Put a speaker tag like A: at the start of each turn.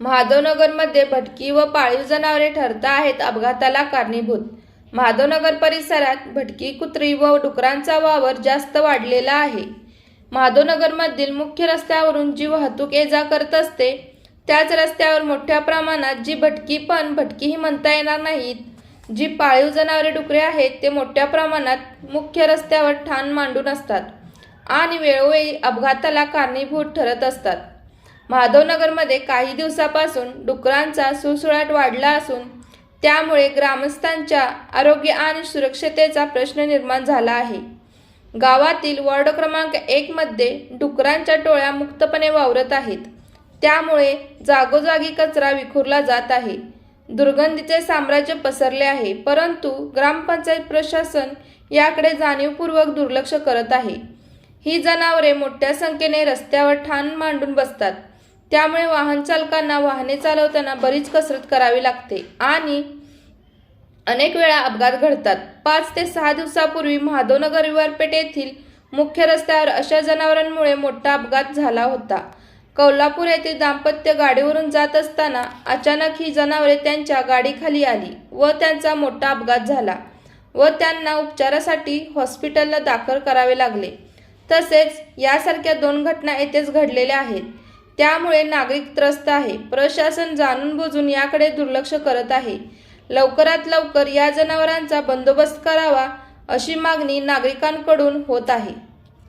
A: महादेवनगरमध्ये भटकी व पाळीव जनावरे ठरत आहेत अपघाताला कारणीभूत। महादेवनगर परिसरात भटकी कुत्री व डुकरांचा वावर जास्त वाढलेला आहे। महादेवनगरमधील मुख्य रस्त्यावरून जी वाहतूक ये जा करत असते त्याच रस्त्यावर मोठ्या प्रमाणात जी भटकीही म्हणता येणार नाहीत, जी पाळीव जनावरे डुकरे आहेत ते मोठ्या प्रमाणात मुख्य रस्त्यावर ठाण मांडून असतात आणि वेळोवेळी अपघाताला कारणीभूत ठरत असतात। महादेवनगरमध्ये काही दिवसापासून डुकरांचा सुळसुळाट वाढला असून त्यामुळे ग्रामस्थांच्या आरोग्य आणि सुरक्षतेचा प्रश्न निर्माण झाला आहे। गावातील वॉर्ड क्रमांक 1 मध्ये डुकरांच्या टोळ्या मुक्तपणे वावरत आहेत, त्यामुळे जागोजागी कचरा विखुरला जात आहे। दुर्गंधीचे साम्राज्य पसरले आहे, परंतु ग्रामपंचायत प्रशासन याकडे जाणीवपूर्वक दुर्लक्ष करत आहे। ही जनावरे मोठ्या संख्येने रस्त्यावर ठाण मांडून बसतात, त्यामुळे वाहन चालकांना वाहने चालवताना बरीच कसरत करावी लागते आणि अनेक वेळा अपघात घडतात। 5 ते 6 दिवसापूर्वी महादेवनगर विवारपेठ येथील मुख्य रस्त्यावर अशा जनावरांमुळे मोठा अपघात झाला होता। कोल्हापूर येथील दाम्पत्य गाडीवरून जात असताना अचानक ही जनावरे त्यांच्या गाडीखाली आली व त्यांचा मोठा अपघात झाला व त्यांना उपचारासाठी हॉस्पिटलला दाखल करावे लागले। तसेच यासारख्या 2 घटना येथेच घडलेल्या आहेत, त्यामुळे नागरिक त्रस्त आहे। प्रशासन जाणून बुजून याकडे दुर्लक्ष करत आहे। लवकरात लवकर या जनावरांचा बंदोबस्त करावा अशी मागणी नागरिकांकडून होत आहे।